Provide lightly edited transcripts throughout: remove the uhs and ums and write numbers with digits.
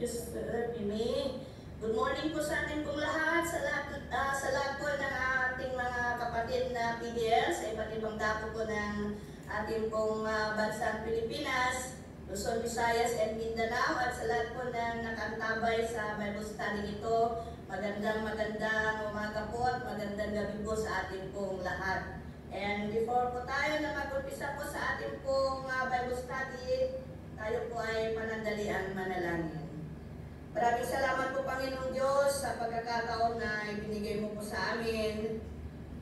you, Sir Mimi. Good morning po sa ating pong lahat, sa lahat po ng ating mga kapatid na PDL sa iba't ibang dako po ng ating pong bansang Pilipinas, Luzon, Visayas, and Mindanao, at sa lahat po ng nakantabay sa Bible study ito. Magandang umaga po at magandang gabi po sa ating pong lahat. And before po tayo na mag-umpisa po sa ating pong Bible study, tayo po ay panandalian manalangin. Maraming salamat po, Panginoong Diyos, sa pagkakataon na ibinigay mo po sa amin,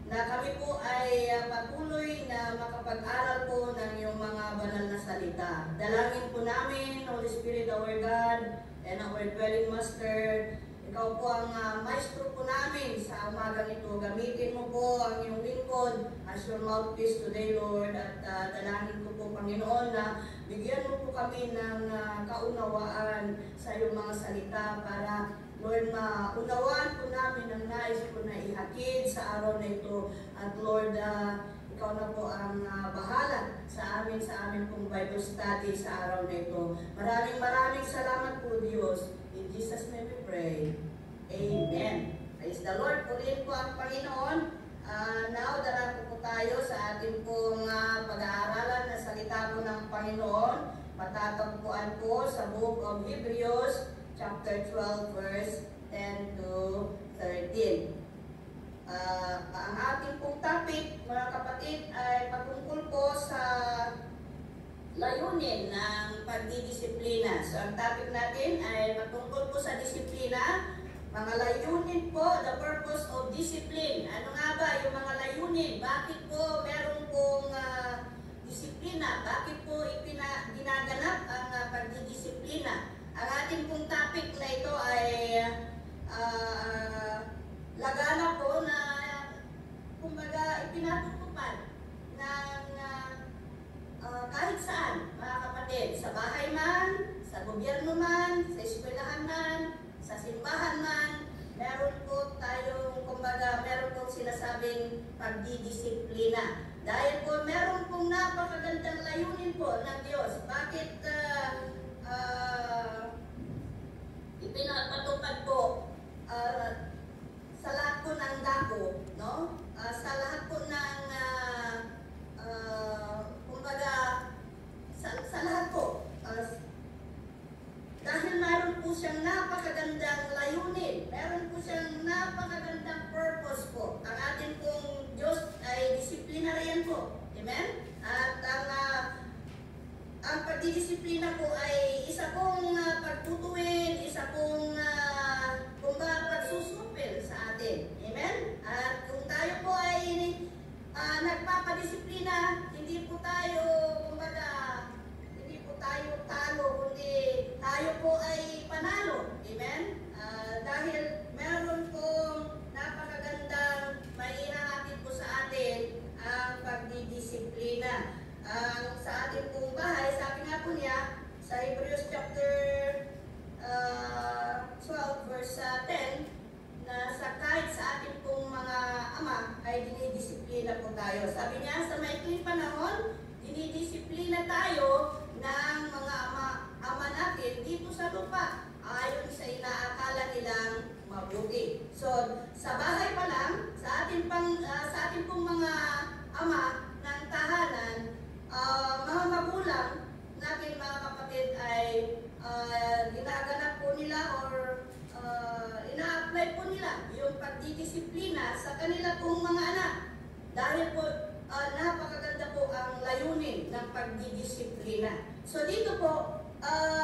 na kami po ay patuloy na makapag-aral po ng iyong mga banal na salita. Dalangin po namin, Holy Spirit, our God, and our dwelling Master, ikaw po ang maestro po namin sa umagang ito. Gamitin mo po ang iyong lingkod as your mouthpiece today, Lord. At dalangin ko po, Panginoon, na bigyan mo po kami ng kaunawaan sa iyong mga salita para, Lord, maunawaan po namin ang nais po na ihatid sa araw na ito. At Lord, ikaw na po ang bahala sa amin pong Bible study sa araw na ito. Maraming salamat po, Diyos. In Jesus' name we pray. Amen. Praise the Lord. Purihin po ang Panginoon. Now, darako po tayo sa ating pong pag-aaralan na salita po ng Panginoon. Matatagpuan po sa Book of Hebrews, chapter 12, verse 10 to 13. Ang ating pong topic, mga kapatid, ay patungkol po sa layunin ng pagdidisiplina. So, ang topic natin ay patungkol po sa disiplina. Mga layunin po, the purpose of discipline. Ano nga ba yung mga layunin? Bakit po meron pong disiplina? Bakit po ginaganap ang pagdidisiplina? Ang ating pong topic na ito ay lagana po na kumbaga ipinatutupad ng kahit saan, mga kapatid, sa bahay man, sa gobyerno man, sa eskwelahan man, sa simbahan man, meron po tayong, kumbaga, meron pong sinasabing pagdidisiplina. Dahil po meron pong napakagandang layunin po ng Diyos. Bakit ipinapatupad po sa lahat po ng dako, no? Sa lahat po ng kumbaga, sa lahat po, dahil meron po siyang napakagandang layunin, meron po siyang napakagandang purpose po. Ang ating pong Diyos ay disiplinaryan po. Amen? At ang pagdidisiplina po ay isa pong pagtutuwid, isa pong pagsusupil sa atin. Amen? At kung tayo po ay nagpapadisiplina, hindi po tayo, hindi po tayo talo, kundi tayo po ay panalo. Amen? Dahil meron pong napakagandang maihahatid po sa atin ang pagdidisiplina. Sa ating pong bahay, sabi nga po niya sa Hebrews chapter 12 verse 10, na kahit sa ating pong mga ama ay dinidisiplina po tayo. Sabi niya, sa maikling panahon, dinidisiplina tayo ng mga ama natin dito sa lupa ayon sa inaakala nilang mabuti. So, sa bahay pa lang, sa ating pong mga ama ng tahanan, mga magulang natin, mga kapatid, ay ginaganap po nila or ina-apply po nila yung pagdidisiplina sa kanila pong mga anak. Dahil po napakaganda po ang layunin ng pagdidisiplina. So dito po,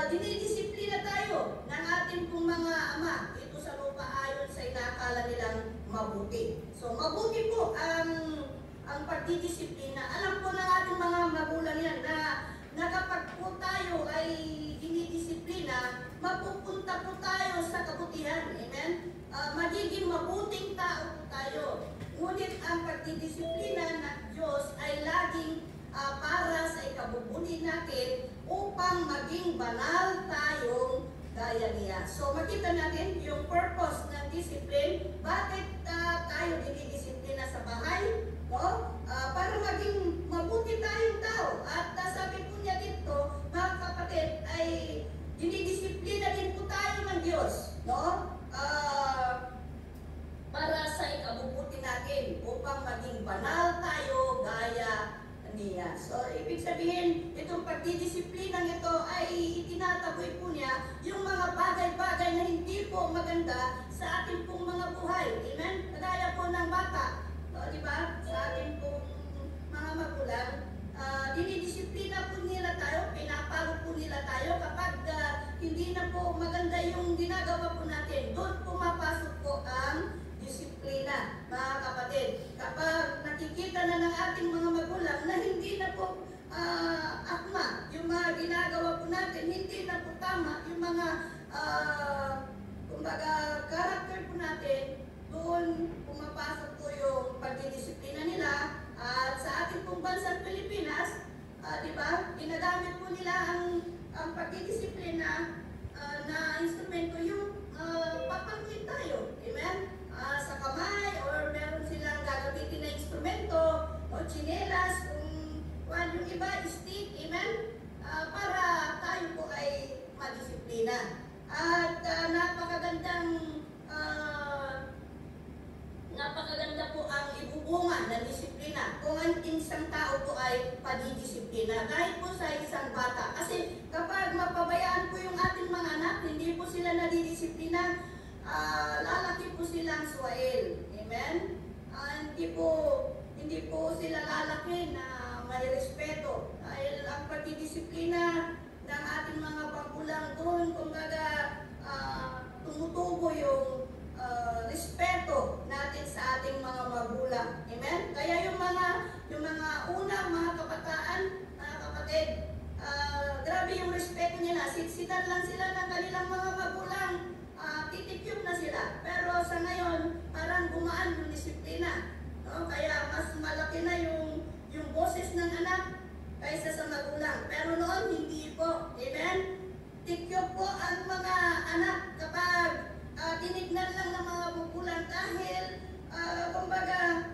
dinidisiplina tayo ng ating pong mga ama dito sa lupa ayon sa inaakala nilang mabuti. So mabuti po ang pagdidisiplina. Alam po ng ating mga magulang yan na kapag po tayo ay dinidisiplina, mapupunta po tayo sa kabutihan. Amen? Magiging mabuting tao po tayo. Ngunit ang pagdidisiplina ng Diyos ay laging para sa ikabubuti natin upang maging banal tayong gaya niya. So makita natin yung purpose ng discipline. Bakit tayo dinidisiplina sa bahay? No? Para maging mabuti tayong tao. At sabi po niya dito, mga kapatid, ay dinidisiplina din po tayo na po maganda yung ginagawa po natin, doon pumapasok po ang disiplina, mga kapatid. Kapag nakikita na ng ating mga magulang na hindi na po akma yung mga ginagawa po natin, hindi na po tama yung mga kumbaga character po natin, doon pumapasok po yung pagdidisiplina nila. At sa ating pong bansang Pilipinas, di ba, ginagamit po nila ang pagdidisiplina na instrumento yung papangkin tayo. Amen? Sa kamay, or meron silang gagamitin na instrumento o tsinelas, kung yung iba, stick, amen? Para tayo po ay madisiplina. At napakaganda po ang ibubunga ng disiplina kung ang isang tao po ay padidisiplina, kahit po sa isang bata. Kasi kapag mapabayaan po yung ating mga anak, hindi po sila nadidisiplina, lalaki po silang suwail. Amen? Hindi po sila lalaki na may respeto. Dahil ang pagdidisiplina ng ating mga magulang doon, kumbaga tumutubo yung respeto natin sa ating mga magulang. Amen? Kaya yung mga unang mga kabataan, mga kapatid, grabe yung respeto nila. Siksitan lang sila ng kanilang mga magulang. Titikyop na sila. Pero sa ngayon, parang gumaan yung disiplina. No? Kaya mas malaki na yung boses ng anak kaysa sa magulang. Pero noon, hindi po. Amen? Tikyop po ang mga anak kapag tinignan lang ng mga magulang dahil kumbaga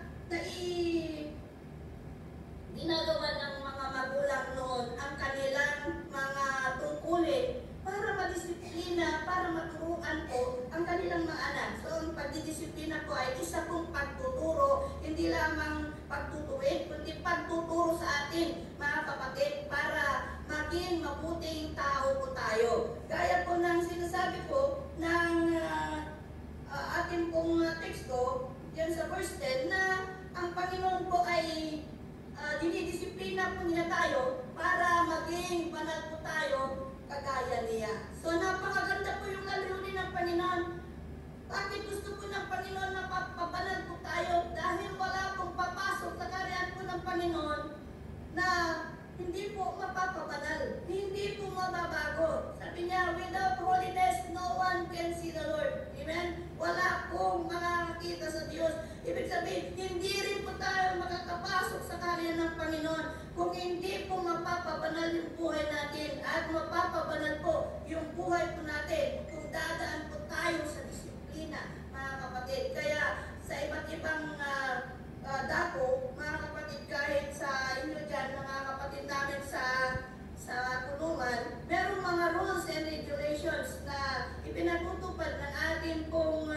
ginagawa ng mga magulang noon ang kanilang mga tungkulin para madisiplina, para maturuan po ang kanilang mga anak. So, ang pagdidisiplina po ay isa pong pagtuturo, hindi lamang pagtutuwid, kundi pagtuturo sa atin, mga kapatid, para maging mabuting tao po tayo. Gaya po ng sinasabi ko ng ating pong teksto, yan sa verse 10, na ang Panginoon po ay dinidisiplina po niya tayo para maging banal po tayo kagaya niya. So napakaganda po yung layunin ng Panginoon. Bakit gusto po ng Panginoon na pabanal po tayo? Dahil wala pong papasok sa kaharian po ng Panginoon na hindi po mapapabanal, hindi po mababago. Sabi niya, without holiness, no one can see the Lord. Amen? Wala pong makakakita sa Diyos. Ibig sabihin, hindi rin po tayo makakapasok sa kaharian ng Panginoon kung hindi po mapapabanal yung buhay natin at mapapabanal po yung buhay po natin kung dadaan po tayo sa disiplina, mga kapatid. Kaya sa iba't ibang dako, mga kapatid, kahit sa inyo dyan, mga kapatid namin sa kulungan, merong mga rules and regulations na ipinatutupad ng ating pong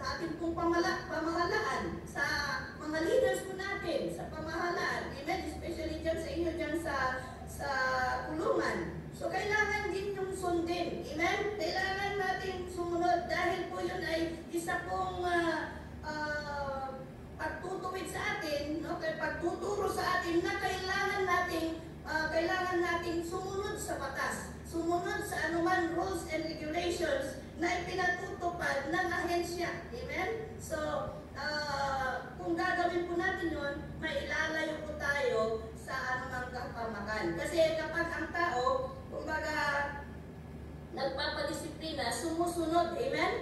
sa ating pong pamahalaan, sa mga leaders po natin, sa pamahalaan, amen, especially dyan sa inyo dyan sa kulungan. So, kailangan din yung sundin. Amen? Kailangan natin sumunod dahil po yun ay isa pong pagtutuwid sa atin, no? Pagtuturo sa atin na kailangan nating sumunod sa batas. Sumunod sa anuman rules and regulations na ipinatutupad ng ahensya. Amen? So, kung gagawin po natin yun, mailalayo po tayo sa anumang kapamakan. Kasi kapag ang tao, kumbaga, nagpapadisiplina, sumusunod, amen?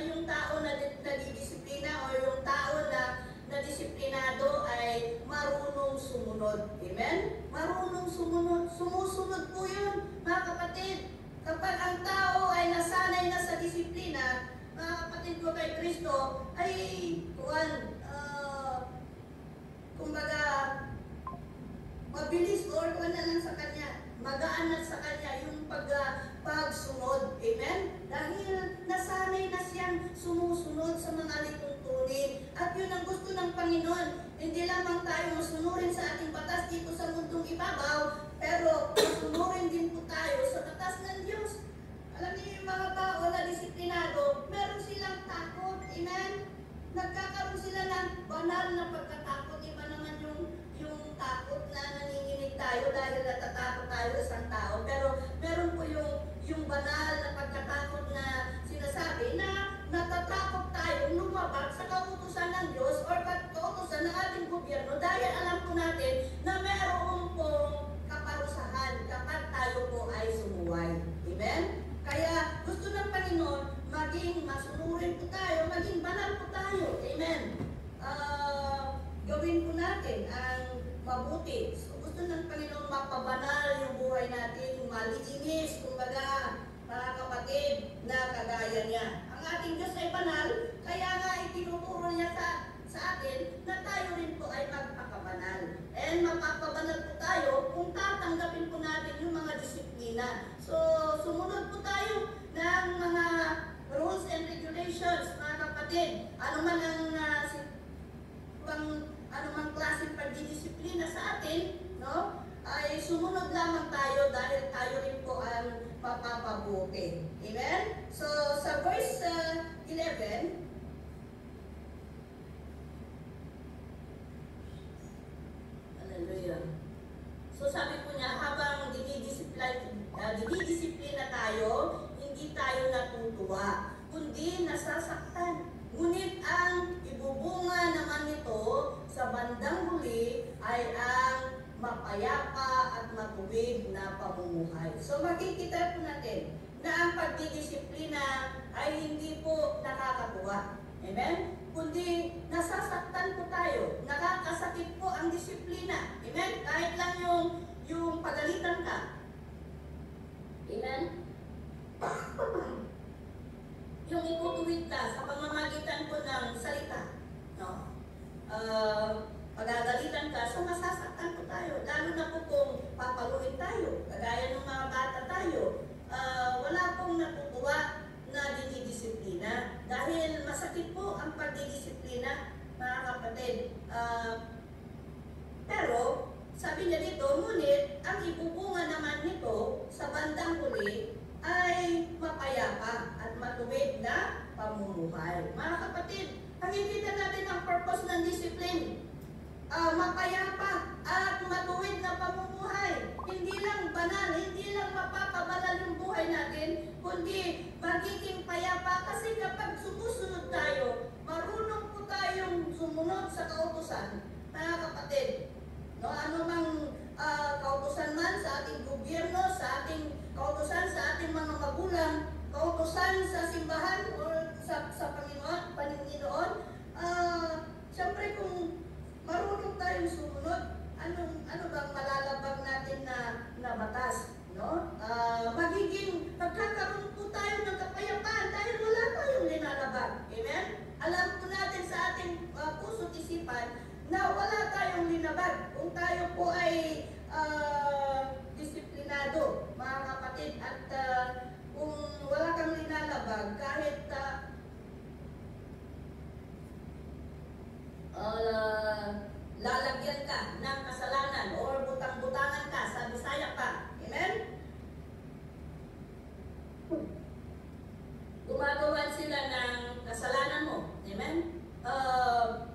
Yung tao na nadidisiplina o yung tao na disiplinado ay marunong sumunod, amen? Marunong sumunod, sumusunod po yun, mga kapatid. Kapag ang tao ay nasanay na sa disiplina, mga kapatid ko kay Kristo, ay kumbaga, mabilis or na lang sa Kanya, magaan na sa Kanya yung pagsunod. Amen? Dahil nasanay na siyang sumusunod sa mga lituntunin. At yun ang gusto ng Panginoon. Hindi lamang tayo masunurin sa ating batas dito sa mundong ibabaw, pero masunurin din po tayo sa batas ng Diyos. Alam niyo yung mga tao na disiplinado, meron silang takot. Amen? Nagkakaroon sila ng banal na pagkatakot. Iba naman yung takot na nanginginig tayo dahil natatakot tayo sa isang tao. Pero yung banal na pagkatakot na sinasabi na natatakot tayo lumabag sa kautusan ng Diyos or kautusan ng ating gobyerno dahil alam po natin na meron pong kaparusahan kapag tayo po ay sumuway. Amen? Kaya gusto ng Panginoon maging masunurin po tayo, maging banal po tayo. Amen? Gawin po natin ang mabuti. So, gusto ng Panginoon mapabanal yung buhay natin, malinis, kumbaga, mga kapatid na kagaya niya. Ang ating Diyos ay banal, kaya nga itinuturo niya sa atin na tayo rin po ay magpakabanal. And mapapabanal po tayo kung tatanggapin po natin yung mga disiplina. So, sumunod po tayo ng mga rules and regulations, mga kapatid. Ano man ang klaseng pagdidisiplina sa atin, no? Ay sumunod lamang tayo dahil tayo rin po ang mapapabuti. Amen? So, sa verse 11, hallelujah. So, sabi po niya, habang dididisiplina tayo, hindi tayo natutuwa, kundi nasasaktan. Ngunit ang ibubunga naman nito sa bandang huli ay ang mapayapa at matuwid na pamumuhay. So makikita po natin na ang pagdidisiplina ay hindi po nakakatuwa. Amen? Kundi nasasaktan po tayo. Nakakasakit po ang disiplina. Amen? Kahit lang yung pagalitan ka. Amen? Yung itutuwid ka sa pamamagitan po ng salita. No? Pagagalitan ka, so masasaktan po tayo. Lalo na po kung papaluin tayo, kagaya ng mga bata tayo, wala pong natutuwa na dinidisiplina. Dahil masakit po ang pagdidisiplina, mga kapatid. Pero, sabi niya dito, ngunit ang ibubunga naman nito sa bandang huli ay mapayapa at matuwid na pamumuhay. Mga kapatid, nakikita natin ang purpose ng discipline. Mapayapa at matuwid na pamumuhay. Hindi lang banal, hindi lang mapapabanal yung buhay natin, kundi magiging payapa kasi kapag sumusunod tayo, marunong po tayong sumunod sa kautusan, mga kapatid. No, ano mang kautusan man sa ating gobyerno, sa ating kautusan sa ating mga magulang, kautusan sa simbahan o sa Panginoon, siyempre kung marunong tayong sumunod, ano bang malalabag natin na batas, no? Magkakaroon po tayo ng kapayapaan dahil wala tayong linalabag. Amen? Alam po natin sa ating puso't isipan na wala tayong linabag. Kung tayo po ay disiplinado, mga kapatid, at kung wala kang linalabag, kahit lalagyan ka ng kasalanan or butang-butangan ka sa Bisaya pa. Amen? Gumagawa sila ng kasalanan mo. Amen?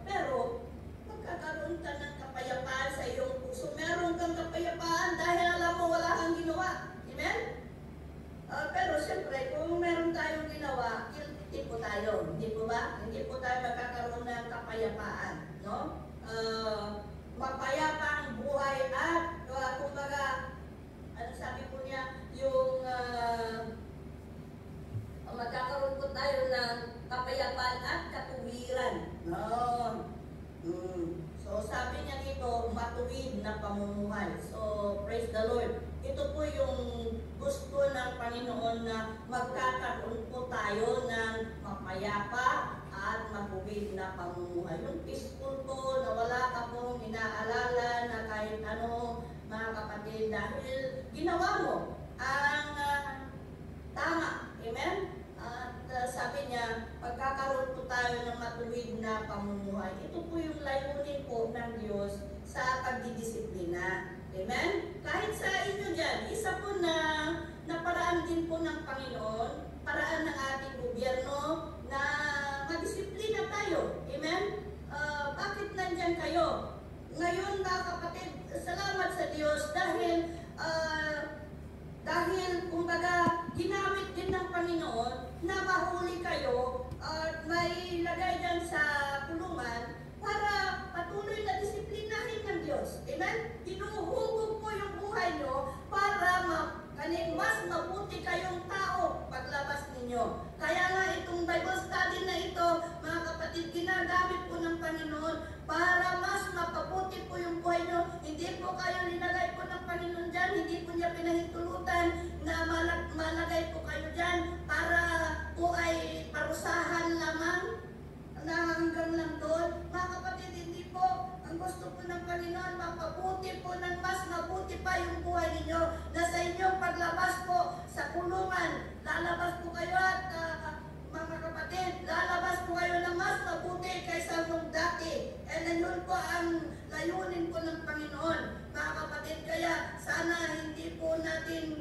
Pero, magkakaroon ka ng kapayapaan sa iyong puso. Meron kang kapayapaan dahil alam mo wala kang ginawa. Amen? Pero siyempre, kung meron tayong ginawa, guilty po tayo. Hindi po ba? Hindi po tayo magkakaroon ng kapayapaan. No? Mapayapa ang buhay at kumbaga, ano sabi po niya, yung magkakaroon po tayo ng kapayapaan at katuwiran. No? So sabi niya dito, matuwid na pamumuhay. So praise the Lord. Ito po yung gusto ng Panginoon na magkakaroon po tayo ng mapayapa at matuwid na pamumuhay. Yung peaceful po, na wala ka pong inaalala na kahit ano, mga kapatid, dahil ginawa mo ang tama. Amen? At sabi niya, pagkakaroon po tayo ng matuwid na pamumuhay. Ito po yung layunin po ng Diyos sa pagdidisiplina. Amen? Kahit sa inyo dyan, isa po na paraan din po ng Panginoon, paraan ng ating gobyerno na madisiplina tayo. Amen? Bakit nandyan kayo? Ngayon, mga kapatid, salamat sa Diyos dahil kumbaga, Amen? Hinuhubog po yung buhay nyo para mas mabuti kayong tao paglabas ninyo. Kaya nga itong Bible study na ito, mga kapatid, ginagamit po ng Panginoon para mas mapabuti po yung buhay nyo. Hindi po kayo linagay po ng Panginoon dyan, hindi po niya pinahintulutan na malagay po kayo dyan para po ay parusahan lamang na hanggang lang doon. Mga kapatid, hindi po. Ang gusto po ng Panginoon, mapabuti po ng mas mabuti pa yung buhay ninyo, na sa inyong paglabas po sa kulungan, lalabas po kayo at mga kapatid, lalabas po kayo ng mas mabuti kaysa nung dati. And yun po ang layunin po ng Panginoon, mga kapatid. Kaya sana hindi po natin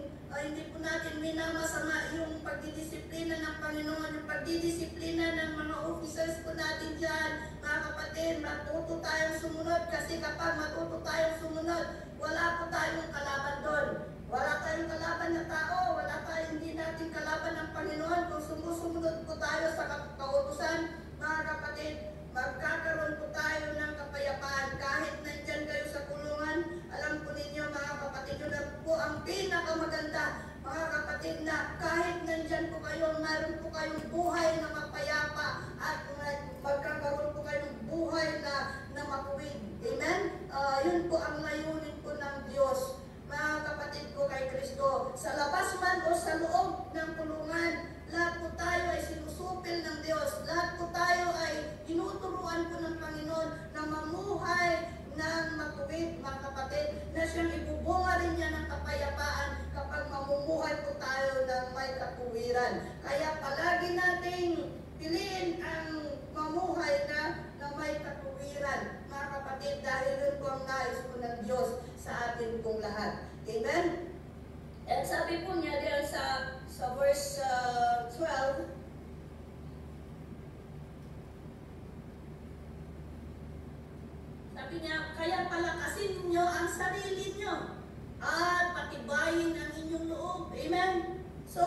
minamasama yung pagdidisiplina ng Panginoon, yung pagdidisiplina ng mga officers po natin dyan. Mga kapatid, matuto tayong sumunod, kasi kapag matuto tayong sumunod, wala po tayong kalaban doon. Wala tayong kalaban na tao, hindi natin kalaban ng Panginoon. Kung sumusunod po tayo sa kautusan, mga kapatid, magkakaroon po tayo ng kapayapaan. Kahit nandyan kayo sa kulungan, alam po ninyo mga kapatid, yun po ang pinakamaganda, mga kapatid, na kahit nandyan po kayo, mayroon po kayong buhay na mapayapa at magkakaroon po kayong buhay na matuwid. Amen? Yun po ang layunin po ng Diyos, mga kapatid ko kay Kristo. Sa labas man o sa loob ng kulungan, lahat po tayo ay sinusupil ng Diyos. Lahat po tayo ay tinuturuan po ng Panginoon na mamuhay ng matuwid, mga kapatid, na siyang ibubunga rin niya ng kapayapaan kapag mamumuhay po tayo ng may katuwiran. Kaya palagi nating piliin ang mamuhay na may katuwiran, mga kapatid, dahil yun po ang nais po ng Diyos sa atin pong lahat. Amen? At sabi po niya diyan sa verse 12, sabi niya, kaya palakasin niyo ang sarili niyo at patibayin ang inyong loob. Amen? So,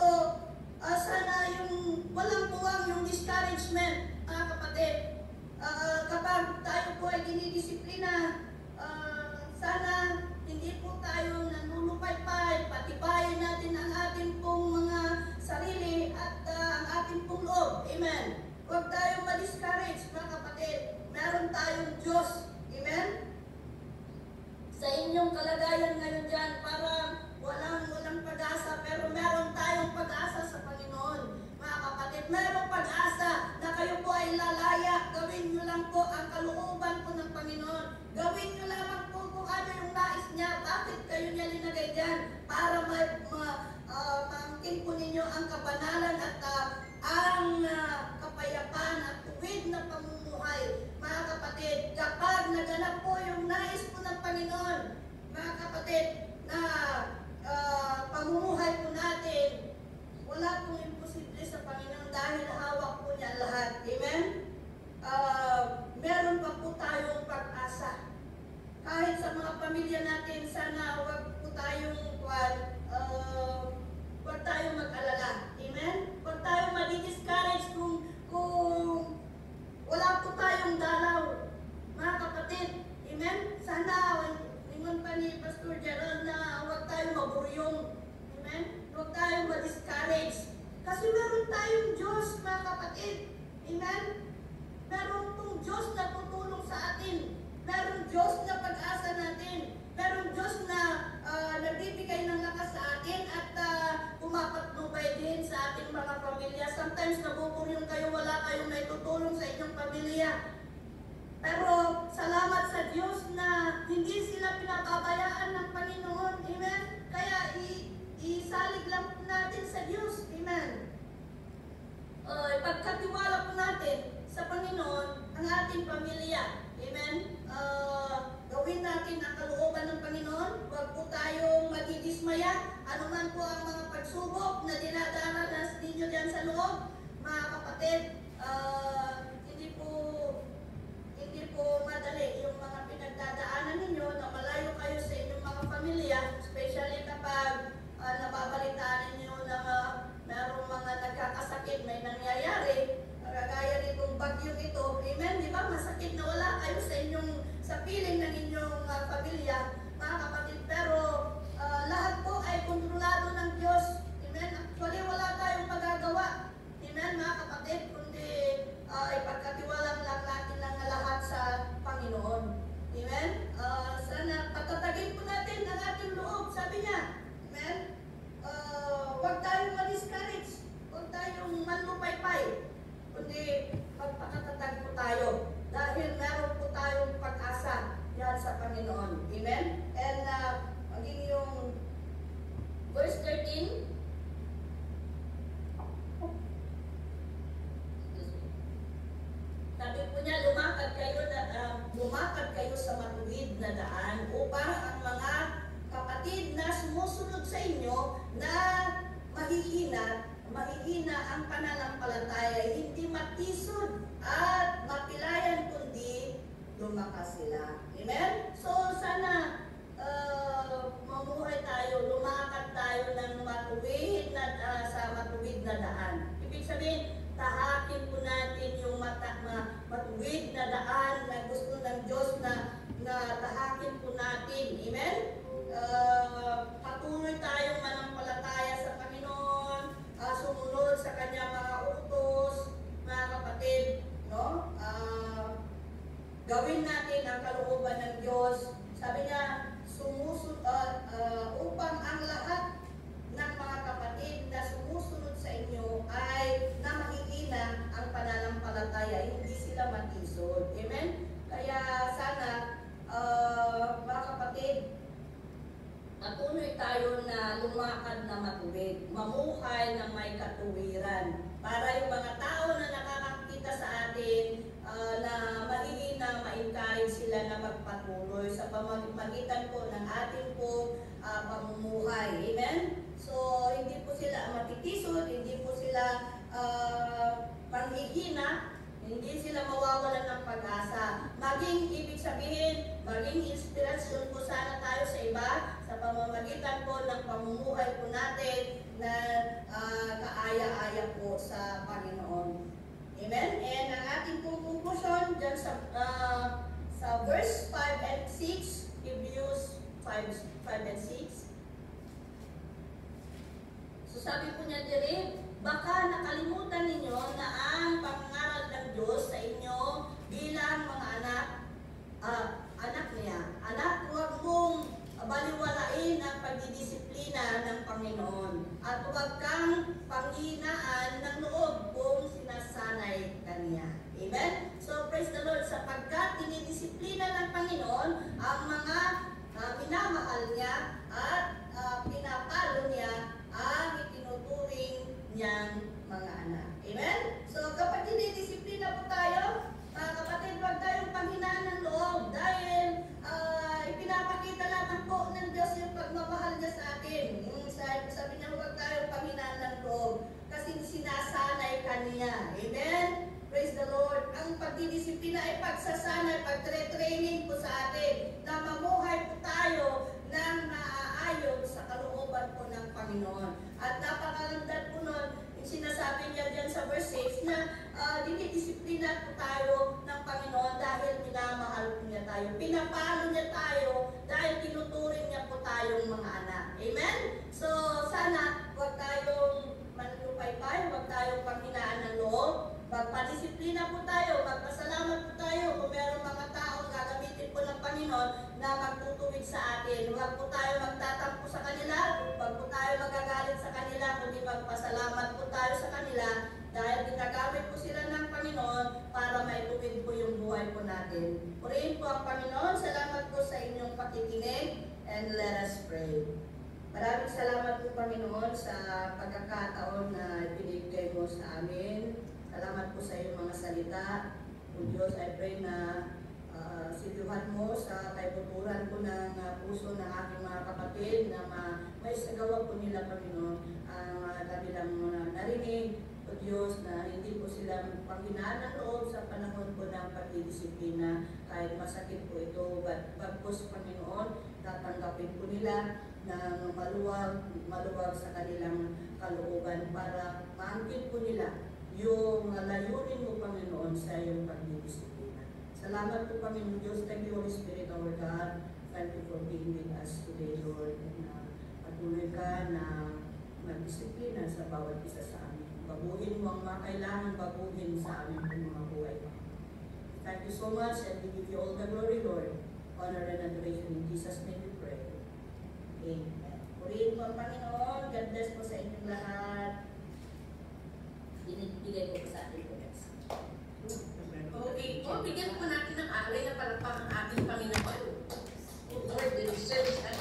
sana yung walang puwang yung discouragement, mga kapatid. Kapag tayo po ay dinidisiplina, sana hindi po tayo nanunupay-pay, patibayin natin ang ating pong mga sarili at ang ating pong loob. Amen? Huwag tayong ma-discourage, mga kapatid. Meron tayong Diyos. Amen? Sa inyong kalagayan ngayon dyan, parang walang pag-asa, pero meron tayong pag-asa sa Panginoon. Mga kapatid, merong pag-asa na kayo po ay lalaya. Gawin nyo lang po ang kalooban po ng Panginoon. Gawin nyo lamang po kung ano yung nais niya. Bakit kayo niya linagay dyan? Para maangkin po ninyo ang kabanalan at ang kapayapaan at tuwid na pamumuhay. Mga kapatid, kapag naganap po yung nais po ng Panginoon, mga kapatid, na pamumuhay po natin, wala pong imposible sa Panginoon dahil hawak po niya lahat. Amen? Meron pa po tayong pag-asa. Kahit sa mga pamilya natin, sana wag po tayong mag-alala. Amen? Wag tayong madi-discourage kung wala po tayong dalaw. Mga kapatid, amen? Sana, lingon pa ni Pastor Gerald na huwag tayong maburyong. Amen? Huwag tayong ma-discourage. Kasi meron tayong Diyos, mga kapatid. Amen? Meron pong Diyos na tutulong sa atin. Meron Diyos na pag-asa natin. Meron Diyos na nagbibigay ng lakas sa atin at pumapatnubay din sa ating mga pamilya. Sometimes nabuburyong kayo, wala kayong naitutulong sa inyong pamilya. Pero salamat sa Diyos na hindi sila pinapabayaan ng Panginoon. Amen? Kaya isalig lang po natin sa Diyos. Amen? Pagkatiwala po natin sa Panginoon ang ating pamilya. Amen? Gawin natin ang kalooban ng Panginoon. Huwag po tayong madidismaya. Ano man po ang mga pagsubok na dinadaranas ninyo dyan sa loob, mga kapatid, hindi po madali yung mga pinagdadaanan ninyo na malayo kayo sa inyong mga pamilya, especially kapag nababalitaan ninyo na mayroong mga nagkakasakit, may nangyayari, kagaya nitong bagyong ito. Amen? Di ba? Masakit na wala kayo sa piling ng inyong pamilya. mahihina ang pananampalataya, hindi matisod at mapilayan, kundi lumakas sila. Amen? So sana mamuhay tayo, lumakad tayo ng matuwid na, sa matuwid na daan. Ibig sabihin, tahakin po natin yung matuwid na daan na gusto ng Diyos na tahakin po natin. Amen? Patuloy tayong manampalataya sa Panginoon, sumunod sa Kanyang mga utos, mga kapatid, no? Gawin natin ang kalooban ng Diyos. Sabi niya, upang ang lahat ng mga kapatid na sumusunod sa inyo ay na mahihina ang pananampalataya, hindi sila matisod. Amen? Kaya sana, mga kapatid, patuloy tayo na lumakad na matuwid, mamuhay na may katuwiran, para yung mga tao na nakakakita sa atin na mahihina, ma-encourage sila na magpatuloy sa pamamagitan po ng ating po pamumuhay. Amen? So, hindi po sila matitisod, hindi po sila manghihina, hindi sila mawawalan ng pag-asa. Maging ibig sabihin, maging inspirasyon po sana tayo sa iba sa pamamagitan po ng pamumuhay po natin na kaaya-aya po sa Panginoon. Amen? And ang ating pong conclusion dyan sa verse 5 and 6, Hebrews 5 and 6. So sabi po niya dire, baka nakalimutan ninyo na ang pangaral ng Diyos sa inyo bilang mga anak niya. Anak, huwag mong baliwalain ang pagdidisiplina ng Panginoon at huwag kang panghinaan ng loob kung sinasanay kaniya. Amen? So praise the Lord, sapagkat dinidisiplina ng Panginoon ang mga minamahal niya at pinapalo niya ang itinuturing niyang mga anak. Amen? So kapag dinidisiplina po tayo, kapatid, huwag tayong panghinaan ng loob dahil ipinapakita lamang po ng Diyos yung pagmamahal niya sa atin. Sabi niya, huwag tayong panghinaan ng loob kasi sinasanay kaniya. Amen? Praise the Lord. Ang pagdidisiplina ay pagsasanay, pagtre-training po sa atin na mamuhay po tayo ng naaayon sa kalooban po ng Panginoon. At napakalandan po nun, yung sinasabi niya dyan sa verse 6 na dinidisiplina po tayo ng Panginoon dahil minamahal po niya tayo. Pinapalo niya tayo dahil tinuturing niya po tayong mga anak. Amen? So, sana huwag tayong manlupay-pay, huwag tayong panghinaan ng loob. Magpadisiplina po tayo, magpasalamat po tayo kung meron mga taong gagamitin po ng Panginoon na magtutuwid sa atin. Huwag po tayo magtatampo sa kanila, huwag po tayo magagalit sa kanila, kundi magpasalamat po tayo sa kanila dahil ginagamit po sila ng Panginoon para maituwid po yung buhay po natin. Purihin po ang Panginoon. Salamat po sa inyong pakikinig and let us pray. Maraming salamat po, Panginoon, sa pagkakataon na ibinigay mo sa amin. Salamat po sa iyong mga salita. O Diyos, I pray na siluhan mo sa kaibuturan po ng puso ng aking mga kapatid na may sagawa po nila, Panginoon, ang kanilang narinig, O Diyos, na hindi po sila panghinaan ng loob sa panahon po ng pagdidisiplina. Kahit masakit po ito, bagpos, Panginoon, tatanggapin po nila ng maluwag sa kanilang kalooban para maangkin po nila yung layunin mo, Panginoon, sa iyong pagdidisiplina. Salamat po, Panginoon Diyos. Thank you, Holy Spirit, our God. Thank you for being with us today, Lord. And patuloy ka na magdisiplina sa bawat isa sa amin. Baguhin mo ang mga kailangan baguhin sa amin ng mga buhay. Thank you so much, and we give you all the glory, Lord. Honor and adoration in Jesus' name we pray. Amen. Purihin po ang Panginoon. God bless po sa inyong lahat. Binibigay ko po sa ating guys. Okay po, bigyan po natin ng aray na palakpak ang ating Panginoon. Lord, the research and